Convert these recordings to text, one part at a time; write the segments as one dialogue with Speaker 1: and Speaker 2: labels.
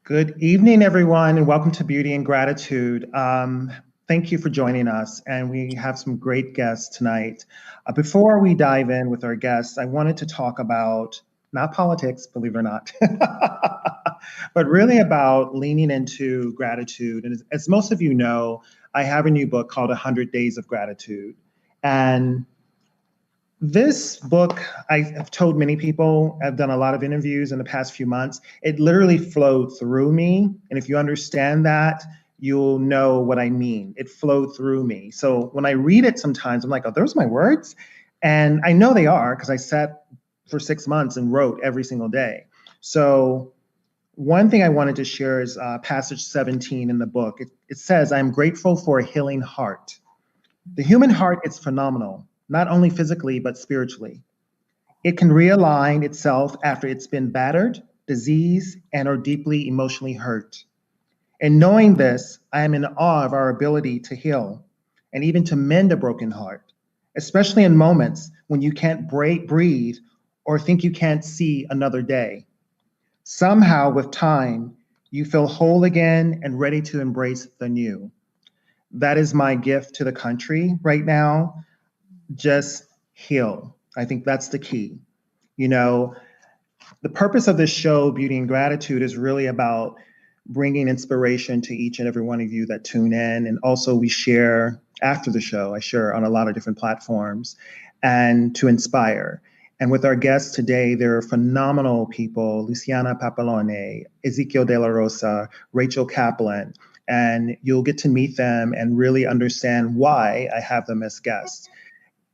Speaker 1: Good evening, everyone, and welcome to Beauty and Gratitude. Thank you for joining us, and we have some great guests tonight. Before we dive in with our guests, I wanted to talk about not politics, believe it or not, but really about leaning into gratitude. And as most of you know, I have a new book called 100 Days of Gratitude. And this book, I've told many people, I've done a lot of interviews in the past few months. It literally flowed through me. And if you understand that, you'll know what I mean. It flowed through me. So when I read it sometimes, I'm like, oh, those are my words? And I know they are because I sat for 6 months and wrote every single day. So one thing I wanted to share is passage 17 in the book. It says, I'm grateful for a healing heart. The human heart is phenomenal, not only physically, but spiritually. It can realign itself after it's been battered, diseased, and or deeply emotionally hurt. And knowing this, I am in awe of our ability to heal and even to mend a broken heart, especially in moments when you can't breathe or think you can't see another day. Somehow, with time, you feel whole again and ready to embrace the new. That is my gift to the country right now. Just heal. I think that's the key. You know, the purpose of this show, Beauty and Gratitude, is really about bringing inspiration to each and every one of you that tune in. And also, we share after the show, I share on a lot of different platforms and to inspire. And with our guests today, they're phenomenal people: Luciana Pampalone, Ezequiel de la Rosa, Rachel Kaplan. And you'll get to meet them and really understand why I have them as guests.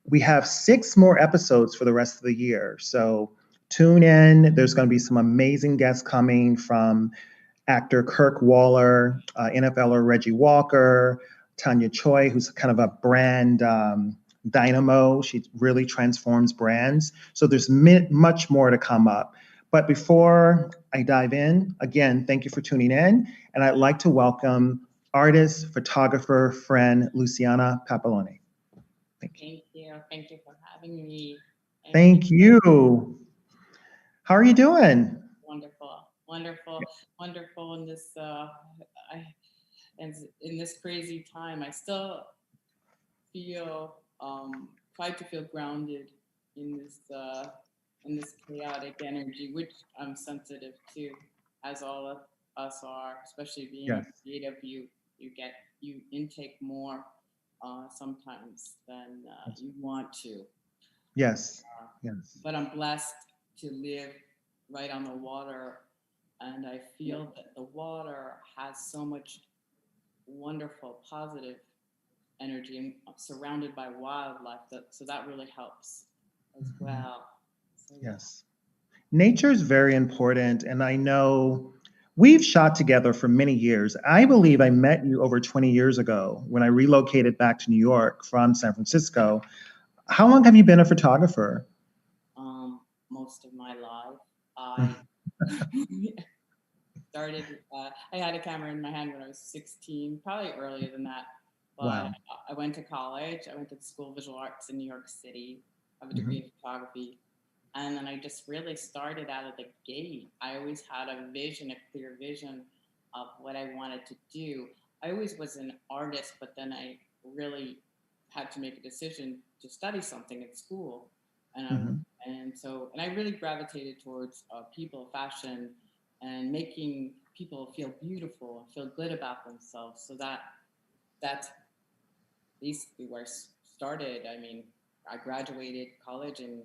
Speaker 1: We have 6 more episodes for the rest of the year. So tune in. There's going to be some amazing guests coming from actor Kirk Waller, NFLer Reggie Walker, Tanya Choi, who's kind of a brand dynamo. She really transforms brands. So there's much more to come up. But before I dive in, again, thank you for tuning in. And I'd like to welcome artist, photographer, friend, Luciana Pampalone.
Speaker 2: Thank you. Thank you for having me.
Speaker 1: Thank you. How are you doing?
Speaker 2: Wonderful, wonderful, wonderful. In this crazy time, I still feel try to feel grounded in this chaotic energy, which I'm sensitive to, as all of us are. Especially being
Speaker 1: Yes.
Speaker 2: creative, you intake more sometimes than you want to.
Speaker 1: Yes. Yes.
Speaker 2: But I'm blessed to live right on the water, and I feel that the water has so much wonderful, positive energy, and I'm surrounded by wildlife. So that really helps as well. So, yeah.
Speaker 1: Yes. Nature is very important. And I know we've shot together for many years. I believe I met you over 20 years ago when I relocated back to New York from San Francisco. How long have you been a photographer?
Speaker 2: Most of my life, I started. I had a camera in my hand when I was 16, probably earlier than that. But
Speaker 1: Wow.
Speaker 2: I went to college. I went to the School of Visual Arts in New York City. I have a degree
Speaker 1: Mhm.
Speaker 2: in photography. And then I just really started out of the gate. I always had a vision, a clear vision of what I wanted to do. I always was an artist, but then I really had to make a decision to study something at school. And
Speaker 1: Mhm.
Speaker 2: and I really gravitated towards people, fashion, and making people feel beautiful and feel good about themselves. So that's basically where I started. I mean, I graduated college in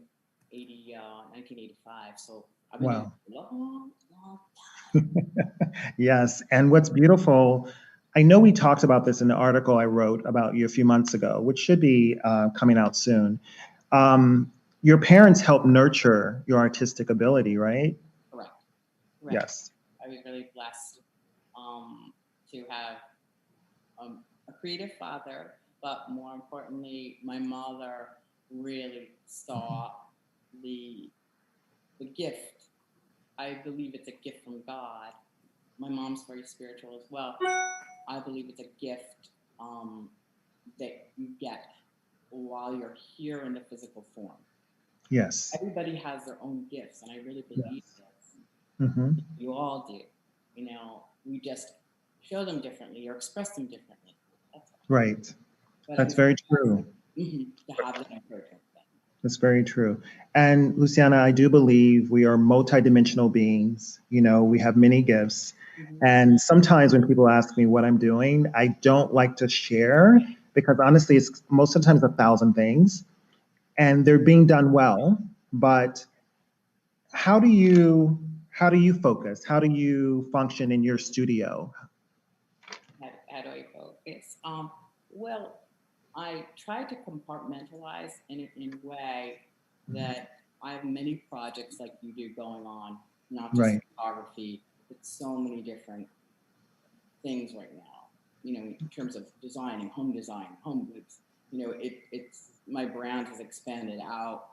Speaker 2: 1985. So I've been doing
Speaker 1: Wow.
Speaker 2: it a long, long.
Speaker 1: Yes. And what's beautiful, I know we talked about this in the article I wrote about you a few months ago, which should be coming out soon. Your parents helped nurture your artistic ability, right?
Speaker 2: Correct. Correct.
Speaker 1: Yes.
Speaker 2: I was really blessed to have a creative father, but more importantly, my mother really saw the the gift. I believe it's a gift from God. My mom's very spiritual as well. I believe it's a gift that you get while you're here in the physical form.
Speaker 1: Yes.
Speaker 2: Everybody has their own gifts, and I really believe
Speaker 1: Yes.
Speaker 2: this.
Speaker 1: Hmm.
Speaker 2: You all do. we just show them differently or express them differently. That's all.
Speaker 1: Right.
Speaker 2: But
Speaker 1: That's very true.
Speaker 2: to have that encouragement.
Speaker 1: That's very true. And Luciana, I do believe we are multidimensional beings. We have many gifts. And sometimes when people ask me what I'm doing, I don't like to share because honestly, it's most of the times 1,000 things and they're being done well. But how do you focus? How do you function in your studio?
Speaker 2: How do I focus? Well, I try to compartmentalize in a way that I have many projects like you do going on, not just
Speaker 1: Right.
Speaker 2: photography, but so many different things right now. In terms of designing, home goods. It's my brand has expanded out.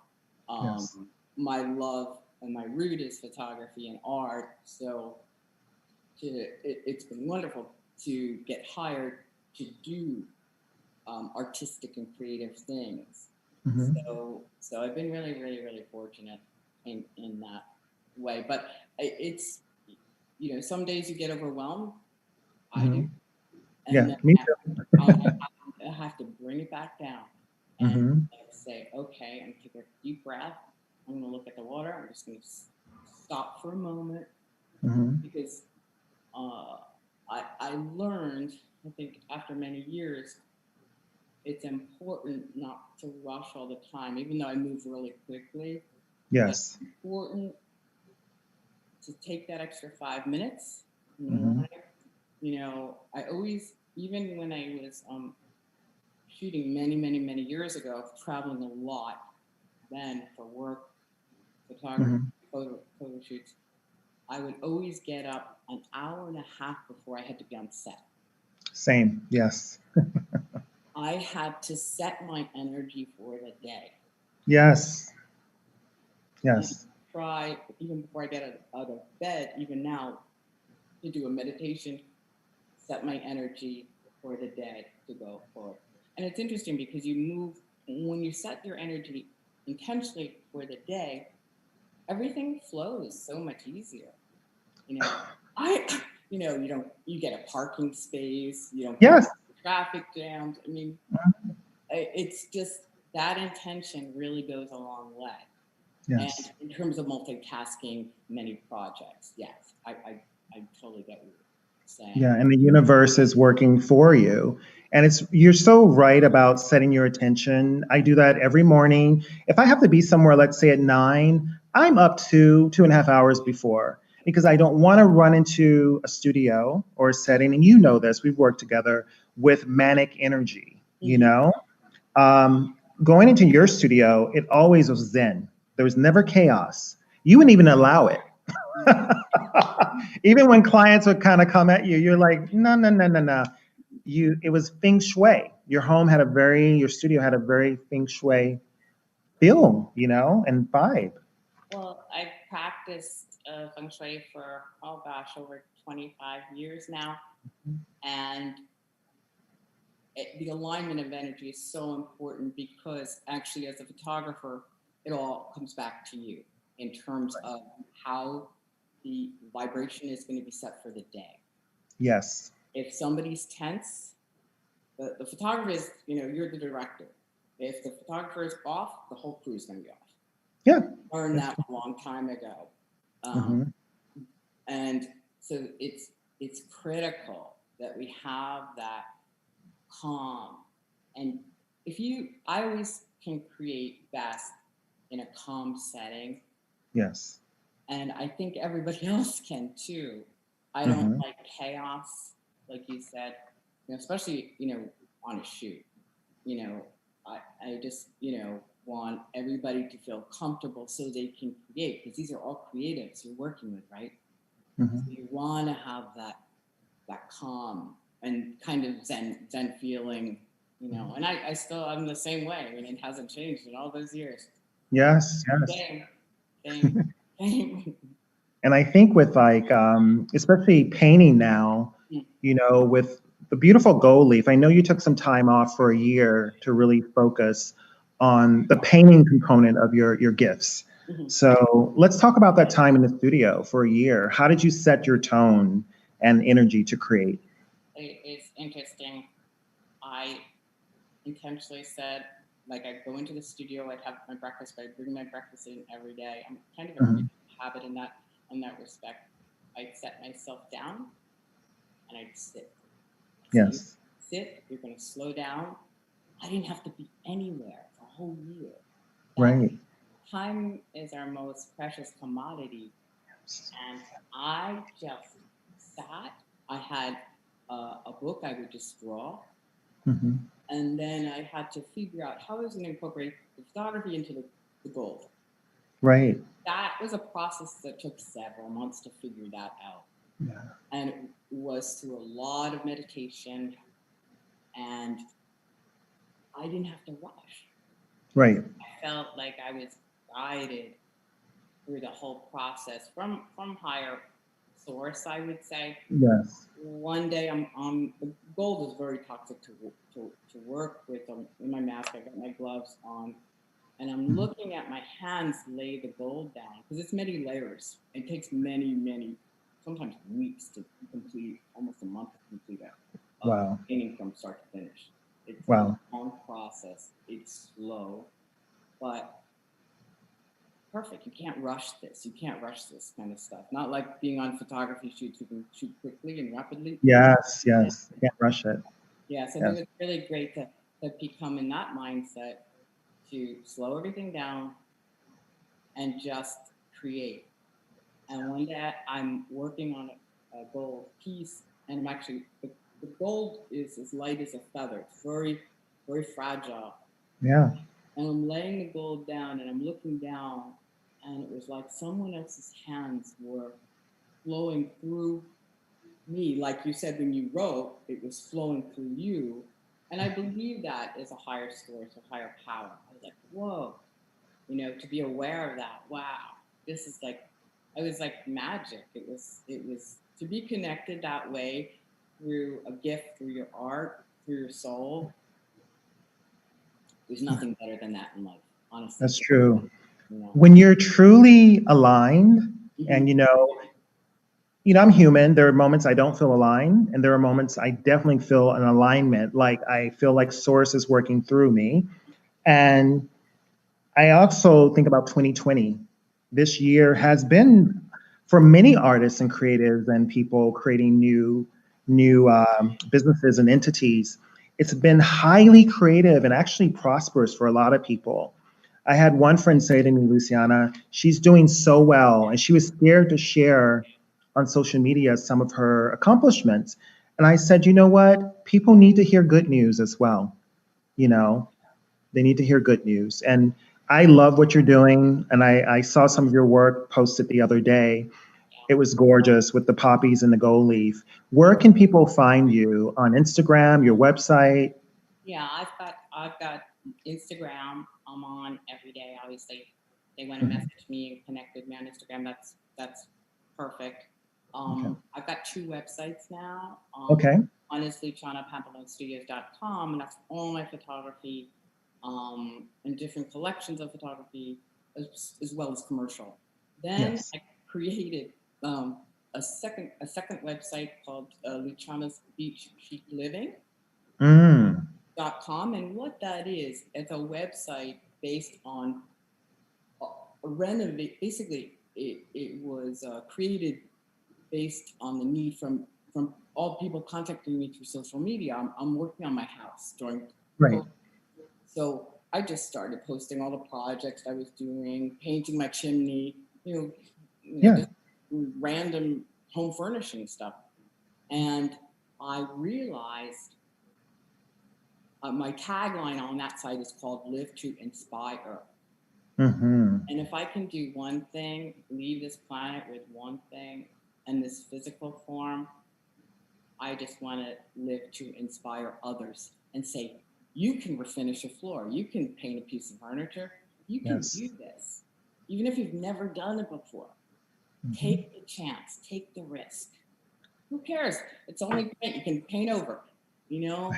Speaker 1: Yes.
Speaker 2: My love and my root is photography and art, so it's been wonderful to get hired to do artistic and creative things. So I've been really, really, really fortunate in that way. But it's some days you get overwhelmed. I do, and
Speaker 1: Yeah,
Speaker 2: then
Speaker 1: me too.
Speaker 2: I have to bring it back down and say, okay, I'm gonna take a deep breath. I'm gonna look at the water. I'm just gonna stop for a moment because I learned, I think, after many years, it's important not to rush all the time, even though I move really quickly.
Speaker 1: Yes.
Speaker 2: It's important to take that extra 5 minutes. I always, even when I was shooting many, many, many years ago, traveling a lot, then for work, photography, photo shoots, I would always get up an hour and a half before I had to be on set.
Speaker 1: Same, yes.
Speaker 2: I had to set my energy for the day.
Speaker 1: Yes. Yes.
Speaker 2: And try, even before I get out of bed, even now, to do a meditation, set my energy for the day to go forward. And it's interesting because when you set your energy intentionally for the day, everything flows so much easier. You get a parking space, you don't get traffic jams. I mean, it's just that intention really goes a long way.
Speaker 1: Yes.
Speaker 2: And in terms of multitasking many projects, yes, I totally get what you're saying.
Speaker 1: Yeah, and the universe is working for you. And you're so right about setting your attention. I do that every morning. If I have to be somewhere, let's say at 9, I'm up to 2.5 hours before because I don't want to run into a studio or a setting. And you know this, we've worked together with manic energy, Going into your studio, it always was zen. There was never chaos. You wouldn't even allow it. Even when clients would kind of come at you, you're like, no, no, no, no, no. It was feng shui. Your studio had a very feng shui feel, and vibe.
Speaker 2: Well, I've practiced feng shui for, oh gosh, over 25 years now. And the alignment of energy is so important because actually as a photographer, it all comes back to you in terms of how the vibration is going to be set for the day.
Speaker 1: Yes.
Speaker 2: If somebody's tense, the photographer is, you're the director. If the photographer is off, the whole crew is going to be off.
Speaker 1: Yeah.
Speaker 2: I learned that a long time ago. And so it's critical that we have that calm. And I always can create best in a calm setting.
Speaker 1: Yes.
Speaker 2: And I think everybody else can too. I don't like chaos, like you said, especially, on a shoot. I just, want everybody to feel comfortable so they can create, because these are all creatives you're working with, right? So you want to have that calm and kind of zen feeling, and I'm the same way. I mean, it hasn't changed in all those years.
Speaker 1: Yes.
Speaker 2: Same.
Speaker 1: And I think with especially painting now, with the beautiful gold leaf, I know you took some time off for a year to really focus on the painting component of your gifts. So let's talk about that time in the studio for a year. How did you set your tone and energy to create.
Speaker 2: It's interesting. I intentionally said, like, I'd go into the studio, I'd have my breakfast, but I'd bring my breakfast in every day. I'm kind of a
Speaker 1: Mhm.
Speaker 2: creature habit in that respect. I'd set myself down and I'd sit. I'd say, you
Speaker 1: Yes.
Speaker 2: sit, you're going to slow down. I didn't have to be anywhere for a whole year. That
Speaker 1: Right.
Speaker 2: time is our most precious commodity. And I just sat. I had a book I would just draw.
Speaker 1: Hmm.
Speaker 2: And then I had to figure out how I was going to incorporate the photography into the gold.
Speaker 1: Right.
Speaker 2: That was a process that took several months to figure that out.
Speaker 1: Yeah.
Speaker 2: And it was through a lot of meditation, and I didn't have to rush.
Speaker 1: Right.
Speaker 2: I felt like I was guided through the whole process from higher source, I would say.
Speaker 1: Yes.
Speaker 2: One day the gold is very toxic to work with. I'm in my mask, I got my gloves on, and I'm
Speaker 1: Mhm.
Speaker 2: looking at my hands lay the gold down because it's many layers. It takes many, sometimes weeks to complete, almost a month to complete a
Speaker 1: Wow.
Speaker 2: painting from start to finish. It's a
Speaker 1: Wow.
Speaker 2: long process. It's slow, but perfect. You can't rush this. You can't rush this kind of stuff. Not like being on photography shoots. You can shoot quickly and rapidly.
Speaker 1: Yes. Yes. Can't rush it.
Speaker 2: Yeah, so I think
Speaker 1: Yes.
Speaker 2: it's really great to become in that mindset to slow everything down and just create. And one day I'm working on a gold piece, and I'm actually the gold is as light as a feather. It's very fragile.
Speaker 1: Yeah.
Speaker 2: And I'm laying the gold down, and I'm looking down, and it was like someone else's hands were flowing through me. Like you said, when you wrote, it was flowing through you. And I believe that is a higher source, a higher power. I was like, whoa, to be aware of that. Wow, this is like, it was like magic. It was to be connected that way through a gift, through your art, through your soul. There's nothing better than that in life, honestly.
Speaker 1: That's true.
Speaker 2: You know.
Speaker 1: When you're truly aligned, and
Speaker 2: Hmm.
Speaker 1: I'm human. There are moments I don't feel aligned, and there are moments I definitely feel an alignment. Like I feel like source is working through me. And I also think about 2020. This year has been for many artists and creatives and people creating new businesses and entities. It's been highly creative and actually prosperous for a lot of people. I had one friend say to me, Luciana, she's doing so well, and she was scared to share on social media some of her accomplishments. And I said, you know what? People need to hear good news as well. You know, they need to hear good news. And I love what you're doing. And I saw some of your work posted the other day. It was gorgeous with the poppies and the gold leaf. Where can people find you on Instagram, your website?
Speaker 2: Yeah, I've got Instagram. I'm on every day. Obviously, they want to
Speaker 1: Mhm.
Speaker 2: message me and connect with me on Instagram. That's perfect.
Speaker 1: Okay.
Speaker 2: I've got two websites now.
Speaker 1: Okay.
Speaker 2: One is LucianaPampalonestudios.com, and that's all my photography, and different collections of photography, as well as commercial. Then
Speaker 1: Yes.
Speaker 2: I created a second website called Luciana's Beach Chic Living
Speaker 1: Mm.
Speaker 2: com, and what that is, it's a website based on renovate. Basically, it was created based on the need from all people contacting me through social media. I'm working on my house during
Speaker 1: Right.
Speaker 2: COVID, so I just started posting all the projects I was doing, painting my chimney,
Speaker 1: Yeah.
Speaker 2: just random home furnishing stuff, and I realized my tagline on that site is called "Live to Inspire."
Speaker 1: Hmm.
Speaker 2: And if I can do one thing, leave this planet with one thing in this physical form, I just want to live to inspire others and say, you can refinish a floor, you can paint a piece of furniture, you can
Speaker 1: Yes.
Speaker 2: do this, even if you've never done it before.
Speaker 1: Hmm.
Speaker 2: Take the chance, take the risk. Who cares? It's only paint. You can paint over, you know?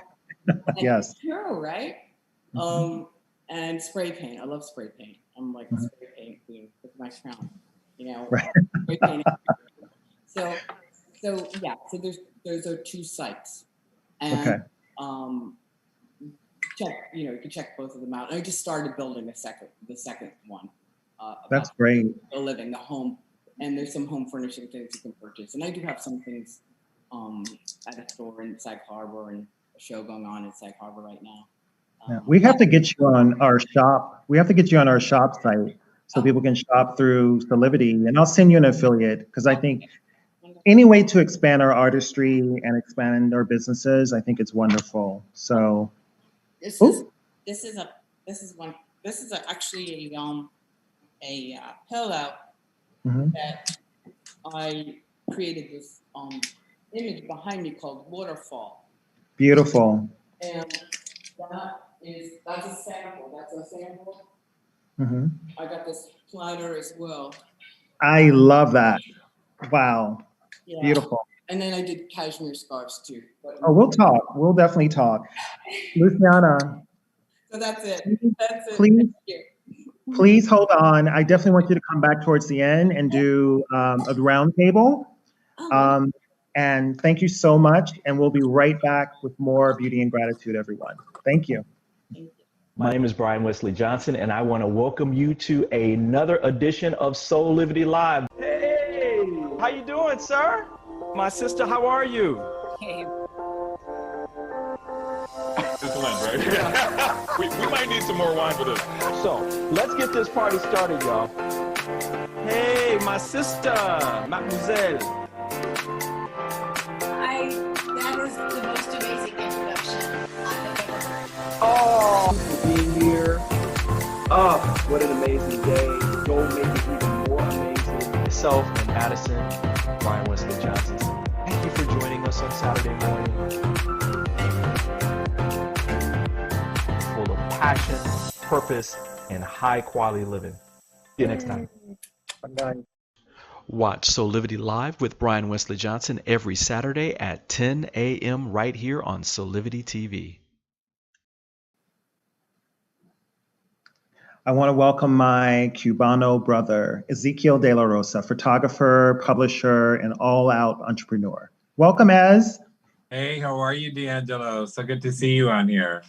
Speaker 2: And
Speaker 1: Yes.
Speaker 2: it's true, right?
Speaker 1: Hmm.
Speaker 2: Um, and spray paint. I love spray paint. I'm like a
Speaker 1: Hmm.
Speaker 2: spray paint queen with my crown,
Speaker 1: Right.
Speaker 2: spray paint. So So yeah, so those are two sites, and
Speaker 1: Okay.
Speaker 2: You can check both of them out. I just started building the second one.
Speaker 1: That's
Speaker 2: About
Speaker 1: great.
Speaker 2: the living, the home, and there's some home furnishing things you can purchase, and I do have some things at a store in Sag Harbor and a show going on in Sag Harbor right now.
Speaker 1: Yeah. We have to get you on our shop. We have to get you on our shop site so people can shop through Solivity, and I'll send you an affiliate because I think any way to expand our artistry and expand our businesses, I think it's wonderful. So
Speaker 2: this is actually a pillow that I created this image behind me called Waterfall.
Speaker 1: Beautiful.
Speaker 2: And that's a sample. I got this platter as well.
Speaker 1: I love that. Wow. Yeah. Beautiful.
Speaker 2: And then I did cashmere scarves too.
Speaker 1: Oh, we'll talk. We'll definitely talk. Luciana.
Speaker 2: So that's it.
Speaker 1: Please hold on. I definitely want you to come back towards the end and do a round table. And thank you so much. And we'll be right back with more Beauty and Gratitude, everyone. Thank you.
Speaker 3: My name is Brian Wesley Johnson, and I want to welcome you to another edition of Solivity Live. Hey, how you doing, sir? My sister, how are you?
Speaker 4: Hey.
Speaker 5: Right? we might need some more wine for this.
Speaker 3: So, let's get this party started, y'all. Hey, my sister, mademoiselle.
Speaker 4: That is the most amazing introduction I have ever heard.
Speaker 3: Oh, for being here. Oh, what an amazing day. Go make it even more amazing. Myself and Madison, Brian Wesley Johnson. Thank you for joining us on Saturday morning. Full of passion, purpose, and high quality living. See you next time.
Speaker 1: Bye.
Speaker 3: Watch Solivity Live with Brian Wesley Johnson every Saturday at 10 a.m. right here on Solivity TV.
Speaker 1: I want to welcome my Cubano brother, Ezequiel de la Rosa, photographer, publisher, and all-out entrepreneur. Welcome, Ez.
Speaker 5: Hey, how are you, D'Angelo? So good to see you on here.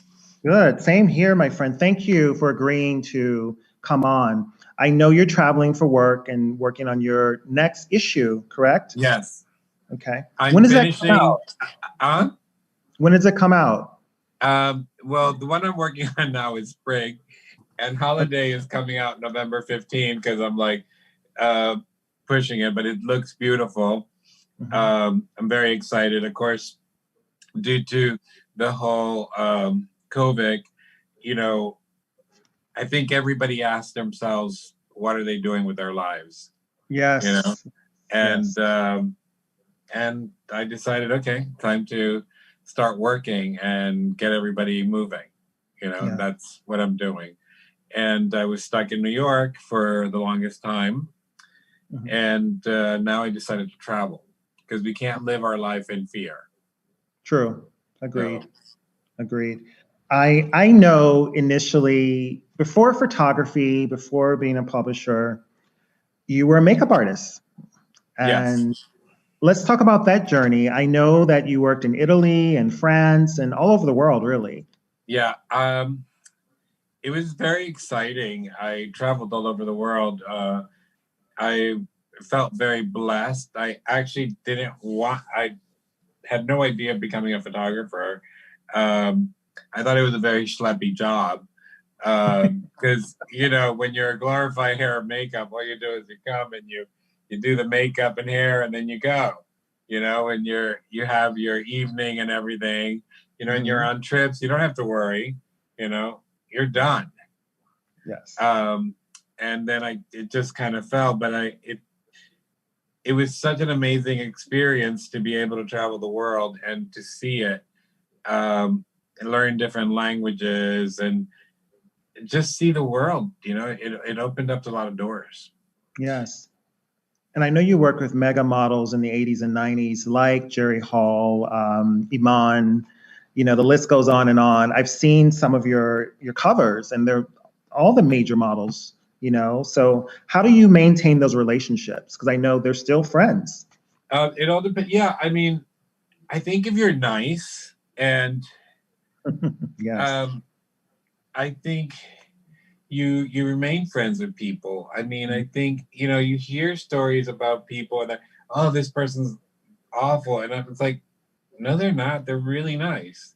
Speaker 1: Good. Same here, my friend. Thank you for agreeing to come on. I know you're traveling for work and working on your next issue, correct?
Speaker 5: Yes.
Speaker 1: Okay.
Speaker 5: When does that come out?
Speaker 1: When does it come out?
Speaker 5: Well, the one I'm working on now is Spring, and Holiday is coming out November 15 because I'm like pushing it, but it looks beautiful. I'm very excited. Of course, due to the whole COVID, I think everybody asked themselves, what are they doing with their lives?
Speaker 1: Yes.
Speaker 5: And I decided, okay, time to start working and get everybody moving. That's what I'm doing. And I was stuck in New York for the longest time. And now I decided to travel because we can't live our life in fear.
Speaker 1: True. Agreed. Agreed. I know initially, before photography, before being a publisher, you were a makeup artist. And let's talk about that journey. I know that you worked in Italy and France and all over the world, really.
Speaker 5: Yeah. It was very exciting. I traveled all over the world. I felt very blessed. I actually I had no idea of becoming a photographer. I thought it was a very schleppy job because, when you're a glorified hair and makeup, all you do is you come and you do the makeup and hair and then you go, and you have your evening and everything, and you're on trips. You don't have to worry, you're done.
Speaker 1: Yes.
Speaker 5: And then it just kind of fell, but it was such an amazing experience to be able to travel the world and to see it, and learn different languages and just see the world. It opened up a lot of doors.
Speaker 1: Yes. And I know you worked with mega models in the 80s and 90s, like Jerry Hall, Iman, the list goes on and on. I've seen some of your covers and they're all the major models, so how do you maintain those relationships? Because I know they're still friends.
Speaker 5: It all depends. Yeah, I mean, I think if you're nice and
Speaker 1: Yes.
Speaker 5: I think you remain friends with people. I mean, I think you hear stories about people that oh this person's awful, and it's like no, they're not. They're really nice.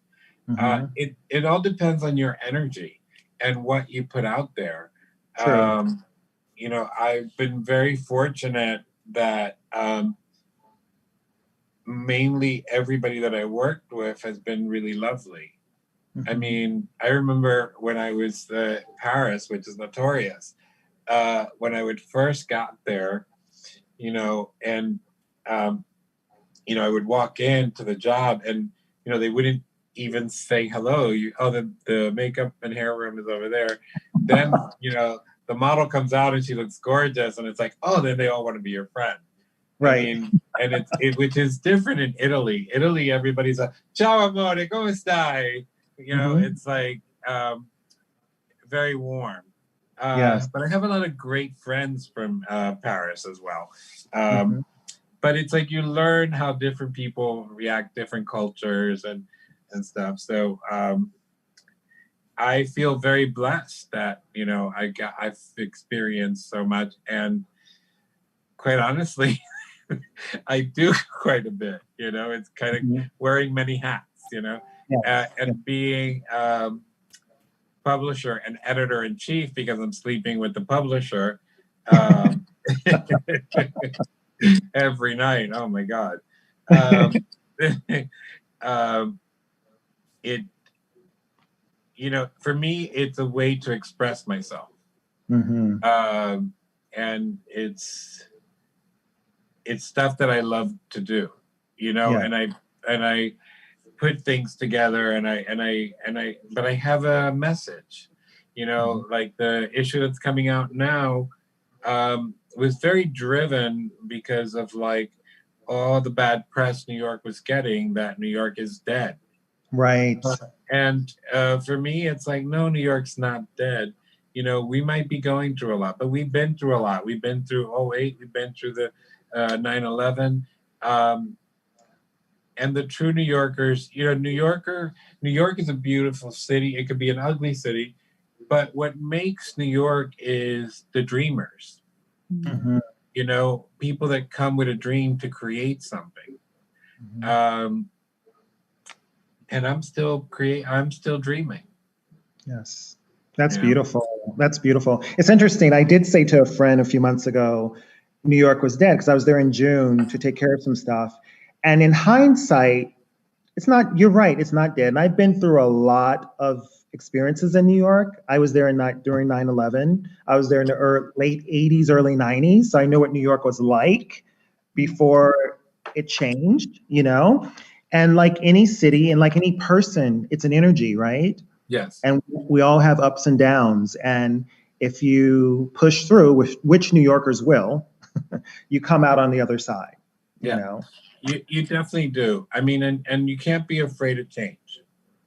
Speaker 1: Mm-hmm.
Speaker 5: It all depends on your energy and what you put out there.
Speaker 1: True.
Speaker 5: I've been very fortunate that mainly everybody that I worked with has been really lovely. I
Speaker 1: Mm-hmm.
Speaker 5: mean, I remember when I was Paris, which is notorious. When I would first got there, and um, I would walk into the job, and they wouldn't even say hello. The makeup and hair room is over there. Then the model comes out and she looks gorgeous, and it's like, oh, then they all want to be your friend. I
Speaker 1: Right.
Speaker 5: mean, and which is different in Italy. Italy, everybody's like, ciao amore, come stai?
Speaker 1: Mm-hmm.
Speaker 5: It's like very warm.
Speaker 1: Yes.
Speaker 5: But I have a lot of great friends from Paris as well.
Speaker 1: Mm-hmm.
Speaker 5: But it's like you learn how different people react, different cultures and stuff. So I feel very blessed that I've experienced so much, and quite honestly, I do quite a bit. It's kind of
Speaker 1: Mm-hmm.
Speaker 5: wearing many hats.
Speaker 1: Yes.
Speaker 5: And being publisher and editor in chief because I'm sleeping with the publisher um, every night. Oh my god. Um, um, it for me it's a way to express myself,
Speaker 1: Mm-hmm.
Speaker 5: and it's stuff that I love to do,
Speaker 1: Yeah.
Speaker 5: and I put things together, and I but I have a message,
Speaker 1: Mm-hmm.
Speaker 5: like the issue that's coming out now was very driven because of like all the bad press New York was getting, that New York is dead.
Speaker 1: Right.
Speaker 5: And for me, it's like, no, New York's not dead. We might be going through a lot, but we've been through a lot. We've been through '08, we've been through the 9/11. Um, and the true New Yorkers, New York is a beautiful city. It could be an ugly city, but what makes New York is the dreamers.
Speaker 1: Mm-hmm.
Speaker 5: People that come with a dream to create something.
Speaker 1: Mm-hmm.
Speaker 5: And I'm still dreaming.
Speaker 1: Yes. That's
Speaker 5: Yeah.
Speaker 1: beautiful. That's beautiful. It's interesting. I did say to a friend a few months ago, New York was dead because I was there in June to take care of some stuff. And in hindsight, it's not, you're right, it's not dead. And I've been through a lot of experiences in New York. I was there during 9/11. I was there in the late 80s, early 90s. So I know what New York was like before it changed. And like any city and like any person, it's an energy, right?
Speaker 5: Yes.
Speaker 1: And we all have ups and downs. And if you push through, which New Yorkers will, you come out on the other side, you
Speaker 5: Yeah.
Speaker 1: know?
Speaker 5: You definitely do. I mean, and you can't be afraid of change.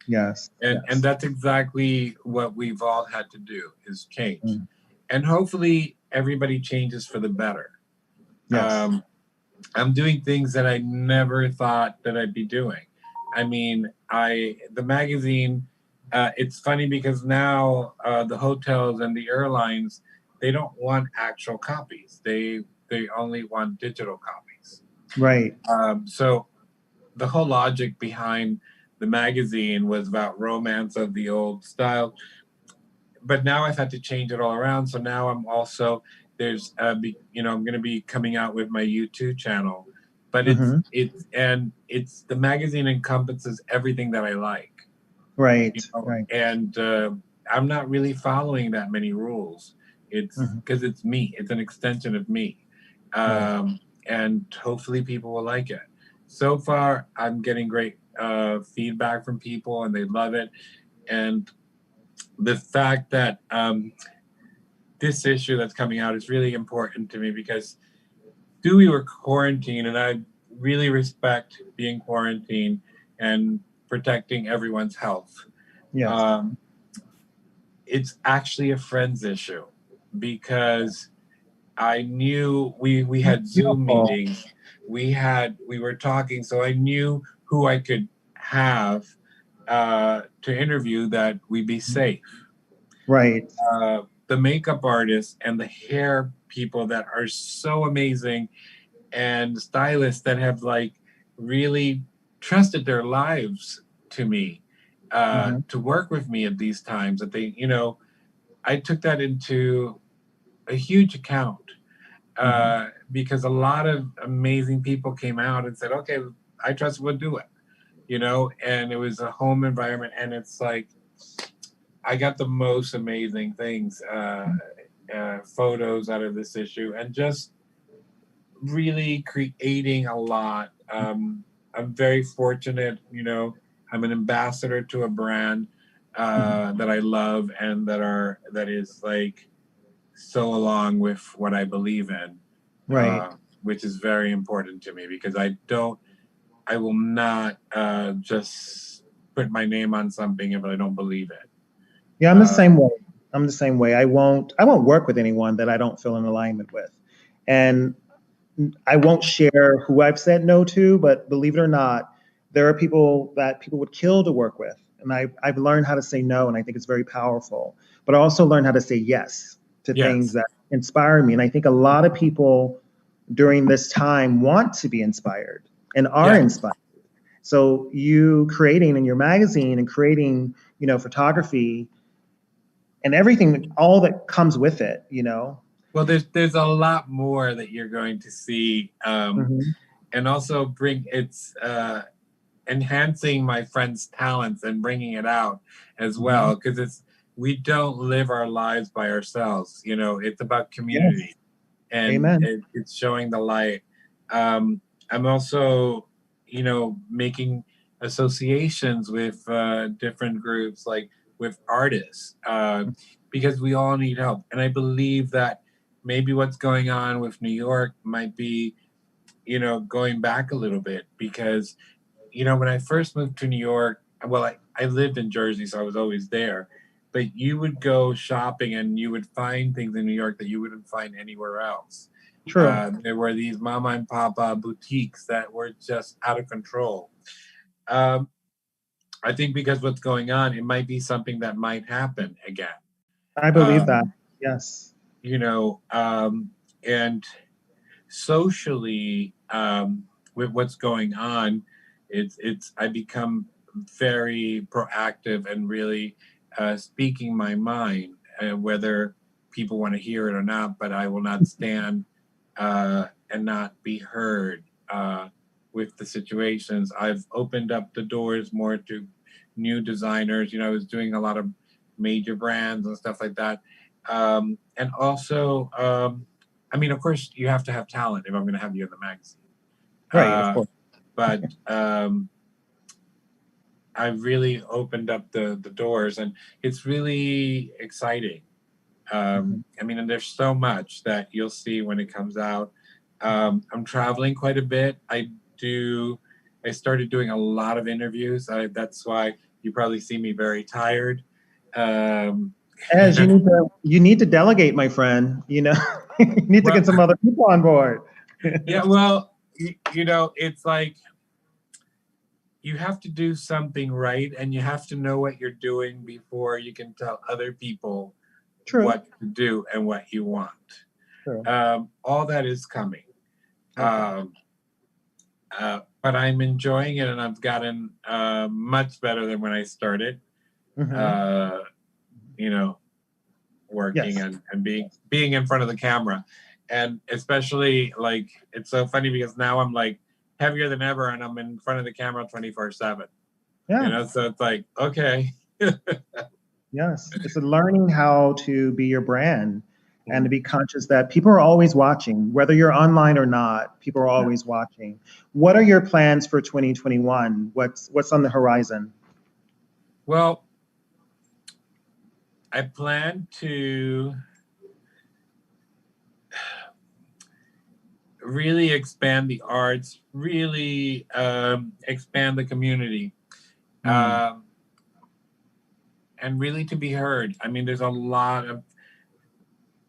Speaker 1: Yes.
Speaker 5: And
Speaker 1: Yes.
Speaker 5: that's exactly what we've all had to do, is change.
Speaker 1: Mm.
Speaker 5: And hopefully everybody changes for the better.
Speaker 1: Yes.
Speaker 5: I'm doing things that I never thought that I'd be doing. I mean, the magazine. It's funny because now the hotels and the airlines, they don't want actual copies. They only want digital copies.
Speaker 1: Right.
Speaker 5: So the whole logic behind the magazine was about romance of the old style, but now I've had to change it all around. So now I'm also I'm going to be coming out with my YouTube channel, but
Speaker 1: Mm-hmm.
Speaker 5: it's the magazine encompasses everything that I like,
Speaker 1: Right. Right.
Speaker 5: and I'm not really following that many rules. It's
Speaker 1: Mm-hmm.
Speaker 5: because it's me. It's an extension of me,
Speaker 1: Right.
Speaker 5: and hopefully people will like it. So far, I'm getting great feedback from people, and they love it. And the fact that this issue that's coming out is really important to me because we were quarantined, and I really respect being quarantined and protecting everyone's health.
Speaker 1: Yes.
Speaker 5: It's actually a friends issue because I knew we had Zoom
Speaker 1: Beautiful.
Speaker 5: meetings. We were talking, so I knew who I could have to interview that we'd be safe.
Speaker 1: Right.
Speaker 5: The makeup artists and the hair people that are so amazing, and stylists that have like really trusted their lives to me,
Speaker 1: Hmm.
Speaker 5: to work with me at these times. That they, I took that into a huge account,
Speaker 1: Hmm.
Speaker 5: because a lot of amazing people came out and said, "Okay, I trust, we'll do it," and it was a home environment, and it's like I got the most amazing things, photos out of this issue, and just really creating a lot. I'm very fortunate, I'm an ambassador to a brand that I love and that is like so along with what I believe in,
Speaker 1: Right.
Speaker 5: which is very important to me because I will not just put my name on something if I don't believe it.
Speaker 1: Yeah, I'm the
Speaker 5: Uh,
Speaker 1: same way. I'm the same way. I won't work with anyone that I don't feel in alignment with. And I won't share who I've said no to, but believe it or not, there are people that people would kill to work with. And I've learned how to say no, and I think it's very powerful. But I also learned how to say yes to things
Speaker 5: yes,
Speaker 1: that inspire me. And I think a lot of people during this time want to be inspired and are
Speaker 5: yes.
Speaker 1: inspired. So you creating in your magazine and creating, photography and everything, all that comes with it.
Speaker 5: Well, there's a lot more that you're going to see,
Speaker 1: Hmm.
Speaker 5: and also it's enhancing my friend's talents and bringing it out as
Speaker 1: Hmm.
Speaker 5: well, because we don't live our lives by ourselves. It's about community,
Speaker 1: Yes.
Speaker 5: and
Speaker 1: Amen.
Speaker 5: it's showing the light. I'm also, making associations with different groups, like with artists, because we all need help. And I believe that maybe what's going on with New York might be, going back a little bit because, when I first moved to New York, well, I lived in Jersey, so I was always there. But you would go shopping and you would find things in New York that you wouldn't find anywhere else.
Speaker 1: True.
Speaker 5: There were these mama and papa boutiques that were just out of control. Um, I think because what's going on, it might be something that might happen again.
Speaker 1: I believe that.
Speaker 5: Um,
Speaker 1: Yes.
Speaker 5: you know, and socially, with what's going on, it's I become very proactive and really speaking my mind, whether people want to hear it or not. But I will not stand and not be heard with the situations. I've opened up the doors more to new designers. I was doing a lot of major brands and stuff like that, and also. I mean, of course, you have to have talent if I'm going to have you in the magazine.
Speaker 1: Right. Of
Speaker 5: Uh,
Speaker 1: course.
Speaker 5: but I really opened up the doors, and it's really exciting.
Speaker 1: Mhm.
Speaker 5: I mean, and there's so much that you'll see when it comes out. I'm traveling quite a bit. I started doing a lot of interviews. That's why you probably see me very tired. Um,
Speaker 1: As you need to delegate, my friend. You need to
Speaker 5: well,
Speaker 1: get some other people on board.
Speaker 5: yeah, well, it's like you have to do something right and you have to know what you're doing before you can tell other people
Speaker 1: True.
Speaker 5: what to do and what you want.
Speaker 1: True.
Speaker 5: All that is coming.
Speaker 1: Okay.
Speaker 5: Um, but I'm enjoying it and I've gotten much better than when I started,
Speaker 1: Hmm.
Speaker 5: uh, you know, working
Speaker 1: Yes.
Speaker 5: and being in front of the camera. And especially like, it's so funny because now I'm like heavier than ever and I'm in front of the camera 24/7.
Speaker 1: Yeah.
Speaker 5: So it's like, okay.
Speaker 1: Yes. It's learning how to be your brand and to be conscious that people are always watching, whether you're online or not. People are
Speaker 5: Yeah.
Speaker 1: always watching. What are your plans for 2021? What's on the horizon?
Speaker 5: Well, I plan to really expand the arts, really expand the community,
Speaker 1: Mm.
Speaker 5: um, and really to be heard. I mean, there's a lot of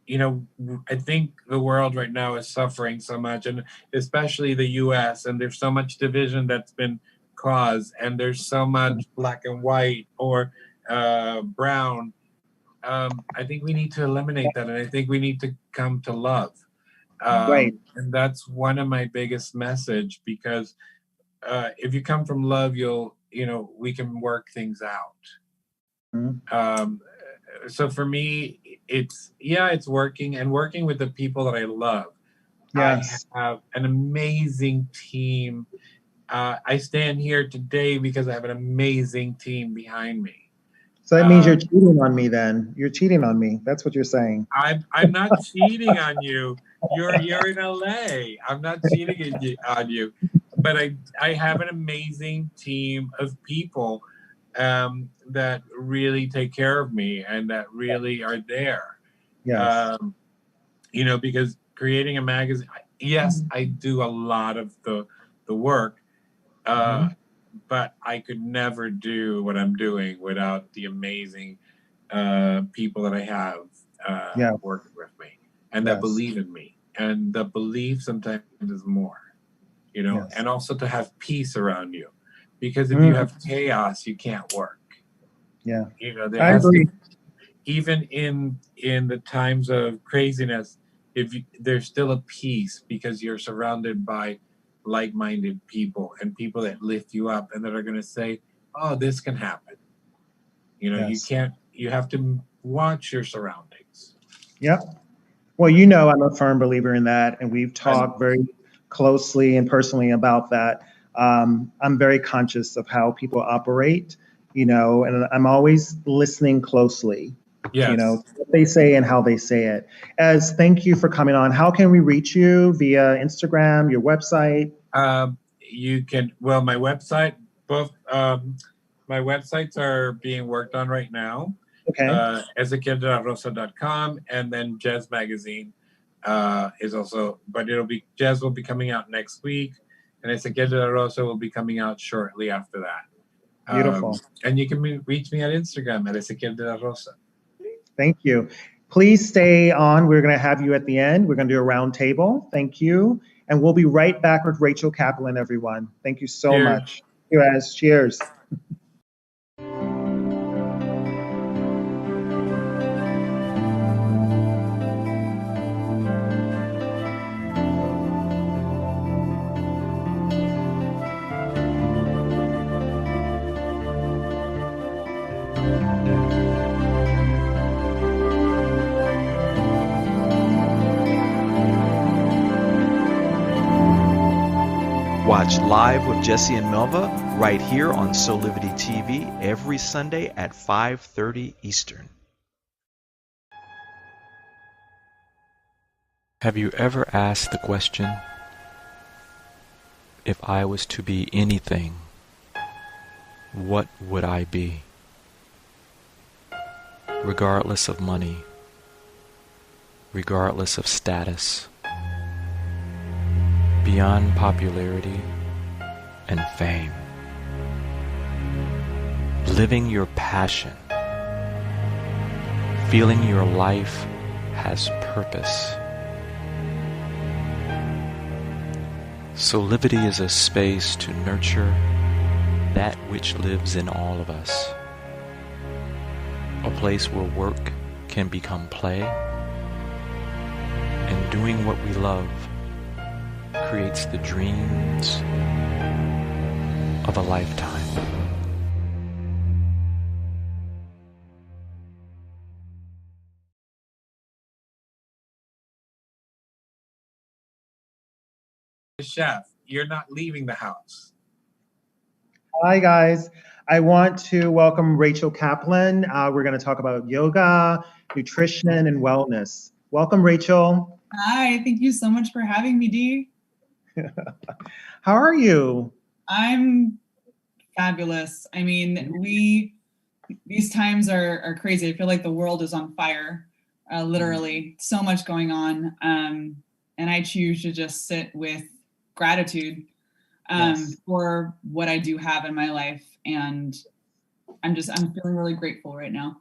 Speaker 5: I think the world right now is suffering so much, and especially the US, and there's so much division that's been caused, and there's so much black and white or brown. I think we need to eliminate that, and I think we need to come to love.
Speaker 1: Right.
Speaker 5: And that's one of my biggest message, because if you come from love, we can work things out.
Speaker 1: Mhm.
Speaker 5: So for me, it's working with the people that I love.
Speaker 1: Yes.
Speaker 5: I have an amazing team. I stand here today because I have an amazing team behind me.
Speaker 1: So that means you're
Speaker 5: Um,
Speaker 1: cheating on me then. You're cheating on me. That's what you're saying.
Speaker 5: I'm not cheating on you. You're in LA. I'm not cheating on you, but I have an amazing team of people that really take care of me and that really are there.
Speaker 1: Yes.
Speaker 5: Because creating a magazine, yes, I do a lot of the work,
Speaker 1: Mhm.
Speaker 5: but I could never do what I'm doing without the amazing people that I have
Speaker 1: Yeah.
Speaker 5: working with me and that
Speaker 1: Yes.
Speaker 5: believe in me. And the belief sometimes is more,
Speaker 1: Yes.
Speaker 5: and also to have peace around you. Because if you
Speaker 1: Mhm.
Speaker 5: have chaos, you can't work.
Speaker 1: Yeah.
Speaker 5: There
Speaker 1: I
Speaker 5: has to,
Speaker 1: agree.
Speaker 5: even in the times of craziness, there's still a peace because you're surrounded by like-minded people and people that lift you up and that are going to say, oh, this can happen.
Speaker 1: Yes.
Speaker 5: You have to watch your surroundings.
Speaker 1: Yep. Well, I'm a firm believer in that, and we've
Speaker 5: I
Speaker 1: talked very closely and personally about that. I'm very conscious of how people operate, and I'm always listening closely,
Speaker 5: Yes.
Speaker 1: what they say and how they say it. Thank you for coming on. How can we reach you via Instagram, your website?
Speaker 5: You can, my website, both my websites are being worked on right now.
Speaker 1: Okay.
Speaker 5: Ezequiel.rosa.com, and then Jazz Magazine is also, but Jazz will be coming out next week, and Ezequiel Rosa will be coming out shortly after that.
Speaker 1: Beautiful.
Speaker 5: And you can reach me at Instagram at Ezequiel de la Rosa.
Speaker 1: Thank you. Please stay on. We're going to have you at the end. We're going to do a round table. Thank you. And we'll be right back with Rachel Kaplan, everyone. Thank you so
Speaker 5: Cheers.
Speaker 1: much. Cheers. Cheers.
Speaker 3: Watch Live with Jesse and Melva right here on Solivity TV every Sunday at 5:30 Eastern.
Speaker 6: Have you ever asked the question, if I was to be anything, what would I be? Regardless of money, regardless of status, beyond popularity and fame, living your passion, feeling your life has purpose. Solivity is a space to nurture that which lives in all of us, a place where work can become play, and doing what we love creates the dreams of a lifetime.
Speaker 5: Chef, you're not leaving the house.
Speaker 1: Hi, guys. I want to welcome Rachel Kaplan. We're going to talk about yoga, nutrition, and wellness. Welcome, Rachel.
Speaker 7: Hi, thank you so much for having me, Dee.
Speaker 1: How are you?
Speaker 7: I'm fabulous. I mean, these times are crazy. I feel like the world is on fire, literally. So much going on. And I choose to just sit with gratitude for what I do have in my life. And I'm feeling really grateful right now.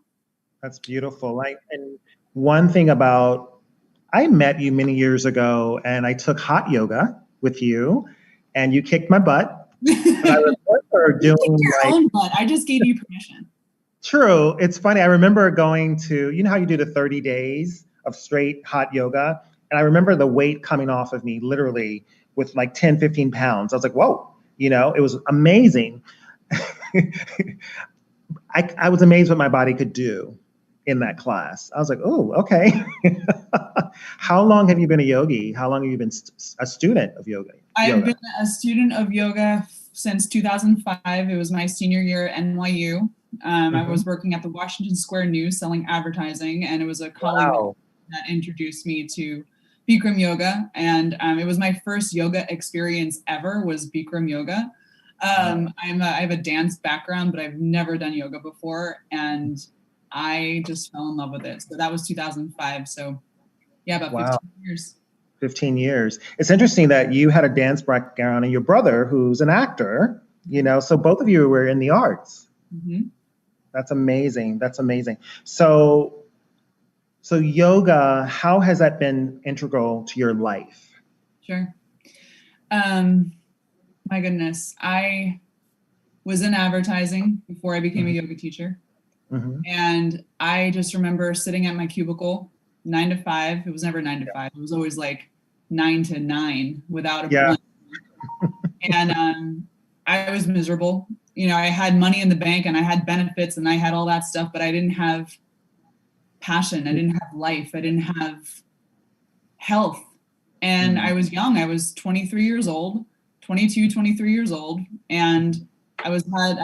Speaker 1: That's beautiful. And one thing about I met you many years ago, and I took hot yoga with you, and you kicked my butt. And I remember
Speaker 7: You
Speaker 1: doing
Speaker 7: kicked your
Speaker 1: like,
Speaker 7: own butt. I just gave you permission.
Speaker 1: true. It's funny. I remember going to, you know how you do the 30 days of straight hot yoga? And I remember the weight coming off of me literally with like 10, 15 pounds. I was like, whoa, it was amazing. I was amazed what my body could do in that class. I was like, oh, okay. How long have you been a yogi? How long have you been a student of yoga?
Speaker 7: I've been a student of yoga since 2005. It was my senior year at NYU. I was working at the Washington Square News selling advertising, and it was a colleague that introduced me to Bikram yoga. And it was my first yoga experience ever was Bikram yoga. I have a dance background, but I've never done yoga before. And I just fell in love with it. So that was 2005. So yeah, about 15 years.
Speaker 1: 15 years. It's interesting that you had a dance background and your brother, who's an actor, so both of you were in the arts.
Speaker 7: Mm-hmm.
Speaker 1: That's amazing. That's amazing. So yoga, how has that been integral to your life?
Speaker 7: Sure. My goodness. I was in advertising before I became a yoga teacher.
Speaker 1: Mm-hmm.
Speaker 7: And I just remember sitting at my cubicle 9 to 5. It was never 9 to 5. It was always like 9 to 9 without a lunch. And I was miserable. I had money in the bank and I had benefits and I had all that stuff, but I didn't have passion. I didn't have life. I didn't have health. And I was young. I was 23 years old, 22, 23 years old. And I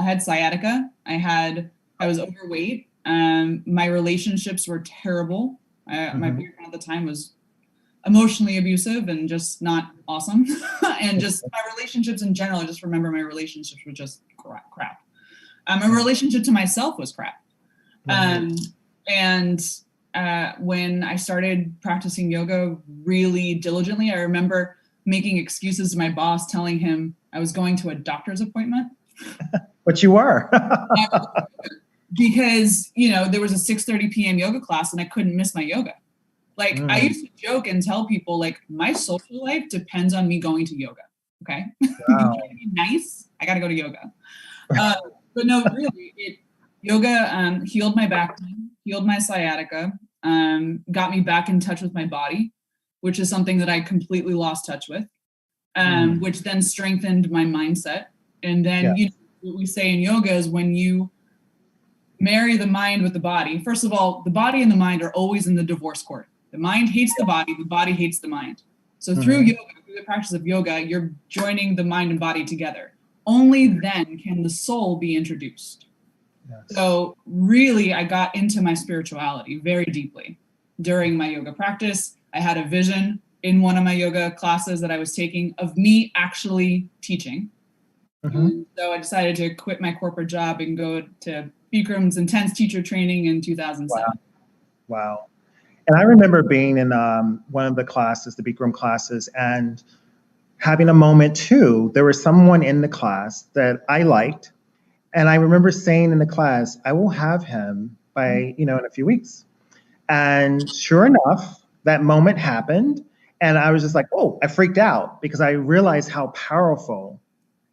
Speaker 7: had sciatica. I was overweight. My relationships were terrible. My boyfriend at the time was emotionally abusive and just not awesome. And just my relationships in general, I just remember my relationships were just crap. My relationship to myself was crap. And when I started practicing yoga really diligently, I remember making excuses to my boss, telling him I was going to a doctor's appointment.
Speaker 1: But you were.
Speaker 7: Because, there was a 6:30 p.m. yoga class and I couldn't miss my yoga. Like I used to joke and tell people like my social life depends on me going to yoga. Okay.
Speaker 1: Wow.
Speaker 7: To be nice, I got to go to yoga. But no, really, yoga healed my back pain, healed my sciatica, got me back in touch with my body, which is something that I completely lost touch with, which then strengthened my mindset. And then, what we say in yoga is when you marry the mind with the body, first of all, the body and the mind are always in the divorce court. The mind hates the body hates the mind. So through yoga, through the practice of yoga, you're joining the mind and body together. Only then can the soul be introduced. Yes. So really, I got into my spirituality very deeply during my yoga practice. I had a vision in one of my yoga classes that I was taking of me actually teaching. And so I decided to quit my corporate job and go to Bikram's intense teacher training in 2007.
Speaker 1: Wow. And I remember being in one of the classes, the Bikram classes, and having a moment too. There was someone in the class that I liked. And I remember saying in the class, I will have him by, in a few weeks. And sure enough, that moment happened. And I was just like, oh, I freaked out because I realized how powerful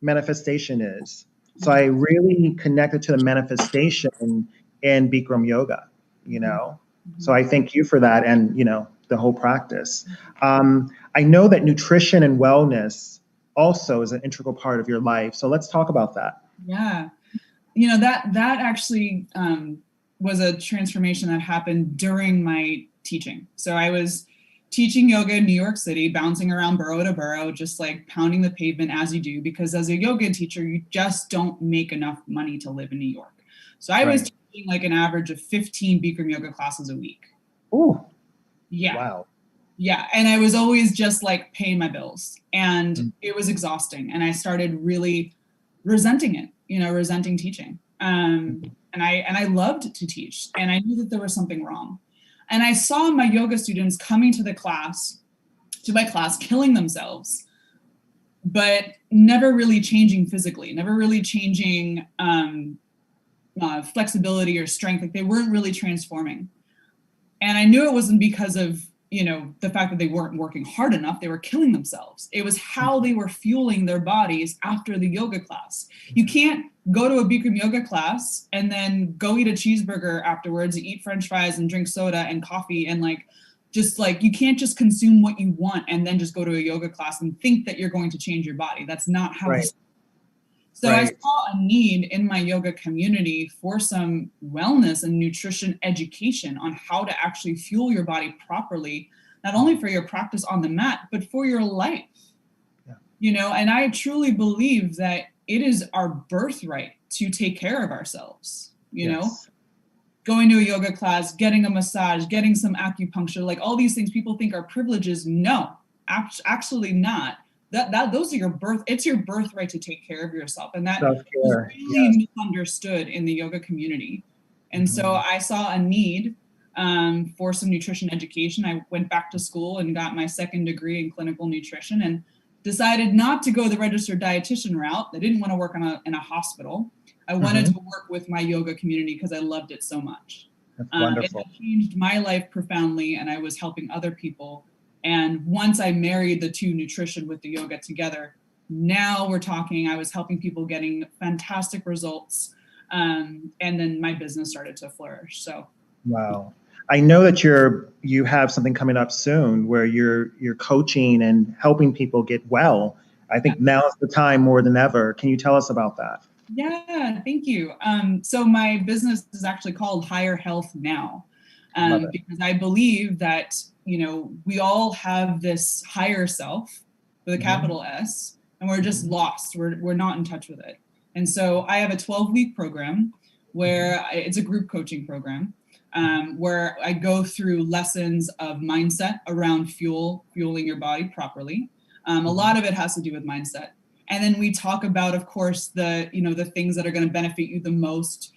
Speaker 1: manifestation is. So I really connected to the manifestation in Bikram yoga, So I thank you for that and, the whole practice. I know that nutrition and wellness also is an integral part of your life. So let's talk about that.
Speaker 7: Yeah. That actually was a transformation that happened during my teaching. So I was teaching yoga in New York City, bouncing around borough to borough, just like pounding the pavement as you do, because as a yoga teacher, you just don't make enough money to live in New York. So I was teaching like an average of 15 Bikram yoga classes a week.
Speaker 1: Ooh.
Speaker 7: Yeah.
Speaker 1: Wow.
Speaker 7: Yeah. And I was always just like paying my bills and it was exhausting. And I started really resenting it, resenting teaching. And I loved to teach and I knew that there was something wrong. And I saw my yoga students coming to my class, killing themselves, but never really changing physically, never really changing flexibility or strength. Like they weren't really transforming. And I knew it wasn't because of you know, the fact that they weren't working hard enough, they were killing themselves. It was how they were fueling their bodies after the yoga class. You can't go to a Bikram yoga class and then go eat a cheeseburger afterwards, eat French fries and drink soda and coffee, and like, just like, you can't just consume what you want and then just go to a yoga class and think that you're going to change your body. That's not how
Speaker 1: Right.
Speaker 7: it's. So I saw a need in my yoga community for some wellness and nutrition education on how to actually fuel your body properly, not only for your practice on the mat, but for your life.
Speaker 1: Yeah.
Speaker 7: You know, and I truly believe that it is our birthright to take care of ourselves, you know, going to a yoga class, getting a massage, getting some acupuncture, like all these things people think are privileges. No, actually not. Those are it's your birthright to take care of yourself. And that is really misunderstood in the yoga community. And so I saw a need for some nutrition education. I went back to school and got my second degree in clinical nutrition and decided not to go the registered dietitian route. I didn't want to work in a hospital. I wanted to work with my yoga community because I loved it so much.
Speaker 1: That's wonderful.
Speaker 7: It changed my life profoundly, and I was helping other people. And once I married the two, nutrition with the yoga together, now we're talking, I was helping people getting fantastic results. And then my business started to flourish. So.
Speaker 1: Wow. I know that you have something coming up soon where you're coaching and helping people get well. I think now is the time more than ever. Can you tell us about that?
Speaker 7: Yeah, thank you. So my business is actually called Higher Health Now, because I believe that, you know, we all have this higher self with a capital S, and we're just lost. We're not in touch with it. And so I have a 12-week program where it's a group coaching program, where I go through lessons of mindset around fueling your body properly. A lot of it has to do with mindset. And then we talk about, of course, the things that are going to benefit you the most,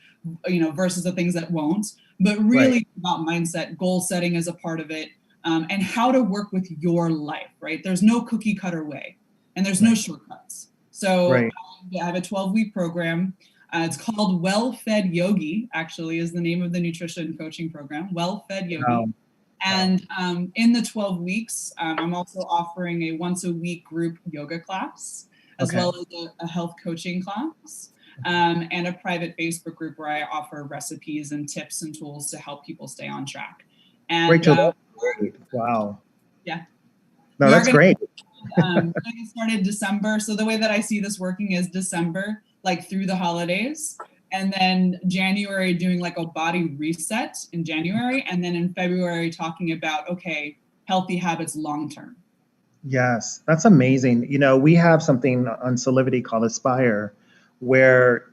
Speaker 7: you know, versus the things that won't, but really about mindset. Goal setting is a part of it, and how to work with your life, right? There's no cookie cutter way, and there's no shortcuts. So I have a 12-week program. It's called Well Fed Yogi, actually, is the name of the nutrition coaching program, Well Fed Yogi.
Speaker 1: Wow.
Speaker 7: And in the 12 weeks, I'm also offering a once-a-week group yoga class, as well as a health coaching class, and a private Facebook group where I offer recipes and tips and tools to help people stay on track. And
Speaker 1: Rachel, that's great. Wow.
Speaker 7: Yeah.
Speaker 1: No, that's great.
Speaker 7: It started December. So the way that I see this working is December, like through the holidays, and then January doing like a body reset in January, and then in February talking about, okay, healthy habits long-term.
Speaker 1: Yes, that's amazing. You know, we have something on Solidity called Aspire, where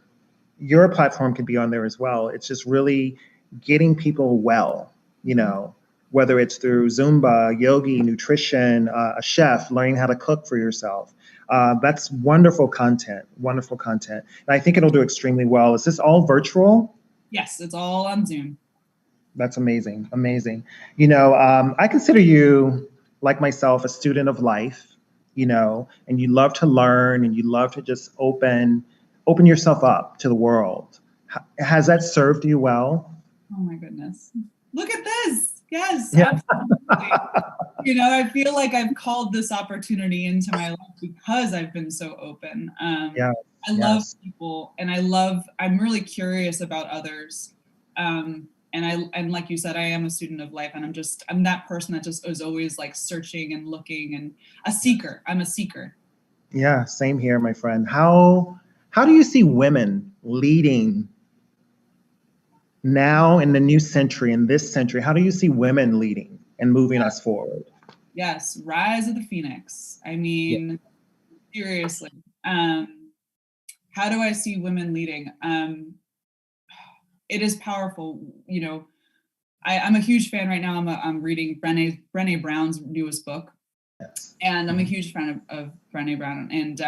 Speaker 1: your platform could be on there as well. It's just really getting people well, you know, whether it's through Zumba, yogi, nutrition, a chef, learning how to cook for yourself. That's wonderful content, wonderful content. And I think it'll do extremely well. Is this all virtual?
Speaker 7: Yes, it's all on Zoom.
Speaker 1: That's amazing, amazing. You know, I consider you, like myself, a student of life, you know, and you love to learn and you love to just open yourself up to the world. Has that served you well?
Speaker 7: Oh my goodness. Look at this. Yes,
Speaker 1: Yeah.
Speaker 7: absolutely. You know, I feel like I've called this opportunity into my life because I've been so open. I love people, and I'm really curious about others. And like you said, I am a student of life, and I'm that person that just is always like searching and looking, and a seeker. I'm a seeker.
Speaker 1: Yeah, same here, my friend. How do you see women leading now in the new century, in this century? How do you see women leading and moving us forward?
Speaker 7: Yes, rise of the phoenix. I mean, seriously. How do I see women leading? It is powerful. You know, I'm a huge fan right now. I'm reading Brené Brown's newest book, and I'm a huge fan of Brené Brown. And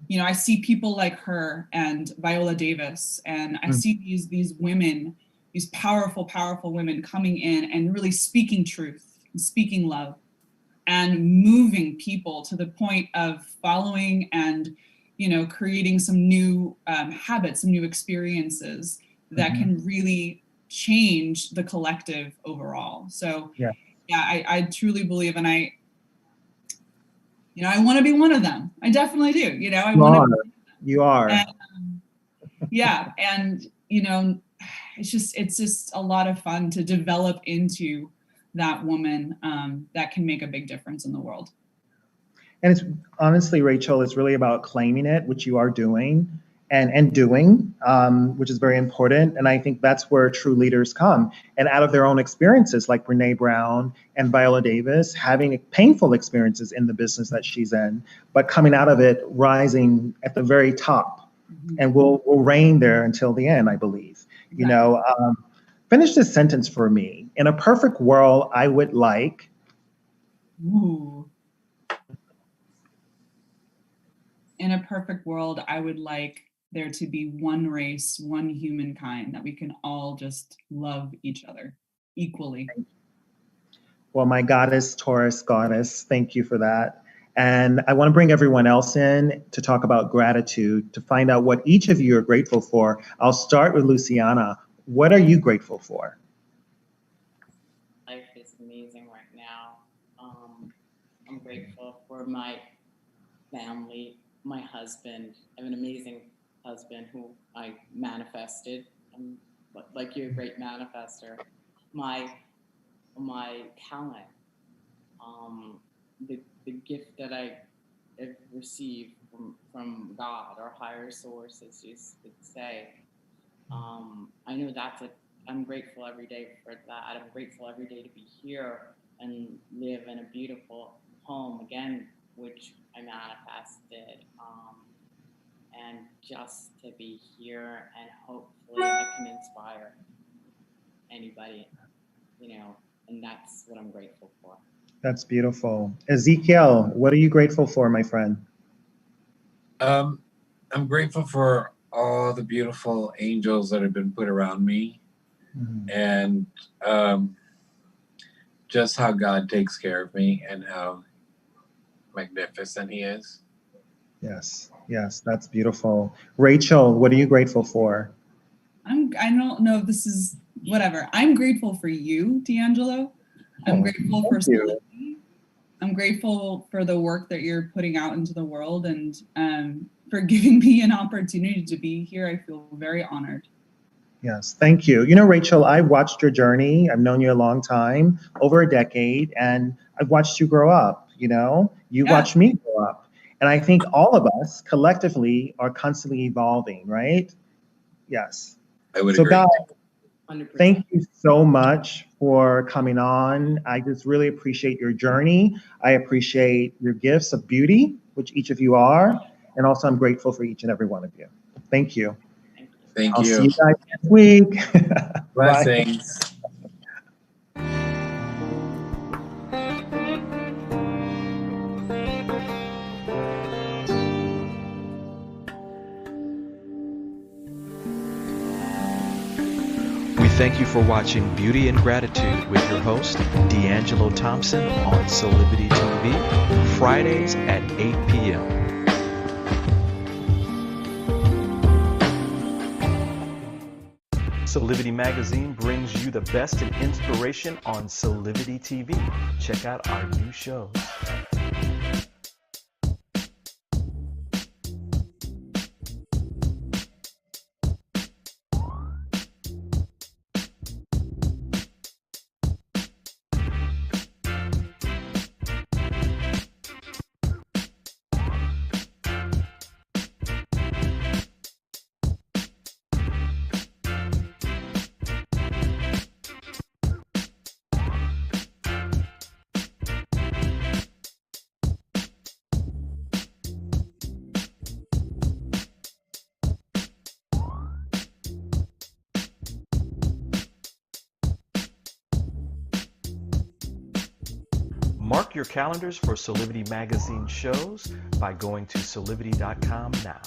Speaker 7: you know, I see people like her and Viola Davis, and I see these women, these powerful women coming in and really speaking truth, and speaking love, and moving people to the point of following and, you know, creating some new habits, some new experiences that can really change the collective overall. So Yeah, I truly believe, and I want to be one of them. I definitely do. I want to.
Speaker 1: You are.
Speaker 7: And, yeah, and it's just a lot of fun to develop into that woman that can make a big difference in the world.
Speaker 1: And it's honestly, Rachel, it's really about claiming it, which you are doing and doing, which is very important. And I think that's where true leaders come. And out of their own experiences, like Brene Brown and Viola Davis, having painful experiences in the business that she's in, but coming out of it, rising at the very top. Mm-hmm. And we'll reign there until the end, I believe. Exactly. Finish this sentence for me. In a perfect world, I would like.
Speaker 7: Ooh. In a perfect world, I would like there to be one race, one humankind, that we can all just love each other equally.
Speaker 1: Well, my goddess, Taurus goddess, thank you for that. And I want to bring everyone else in to talk about gratitude, to find out what each of you are grateful for. I'll start with Luciana. What are you grateful for?
Speaker 2: Life is amazing right now. I'm grateful for my family, my husband. I have an amazing husband who I manifested. Like you're a great manifester. My talent, the gift that I have received from God or higher source, as you could say. I know I'm grateful every day for that. I'm grateful every day to be here and live in a beautiful home again, which I manifested, and just to be here, and hopefully I can inspire anybody, and that's what I'm grateful for.
Speaker 1: That's beautiful. Ezequiel, what are you grateful for, my friend?
Speaker 5: I'm grateful for all the beautiful angels that have been put around me, mm-hmm. and just how God takes care of me and how magnificent he is.
Speaker 1: Yes, that's beautiful. Rachel, what are you grateful for?
Speaker 7: I don't know if this is whatever. I'm grateful for you, D'Angelo. I'm grateful for Solidity. I'm grateful for the work that you're putting out into the world, and for giving me an opportunity to be here. I feel very honored.
Speaker 1: Yes, thank you. Rachel, I've watched your journey. I've known you a long time, over a decade, and I've watched you grow up. You watched me grow up. And I think all of us collectively are constantly evolving, right? Yes.
Speaker 5: I would agree.
Speaker 1: Guys, 100%. Thank you so much for coming on. I just really appreciate your journey. I appreciate your gifts of beauty, which each of you are. And also I'm grateful for each and every one of you. Thank you.
Speaker 5: Thank
Speaker 1: I'll
Speaker 5: you.
Speaker 1: see you guys next week.
Speaker 5: Blessings.
Speaker 6: Thank you for watching Beauty and Gratitude with your host, D'Angelo Thompson, on Solidity TV, Fridays at 8 p.m. Solidity Magazine brings you the best in inspiration on Solidity TV. Check out our new shows. Mark your calendars for Solidity Magazine shows by going to solidity.com now.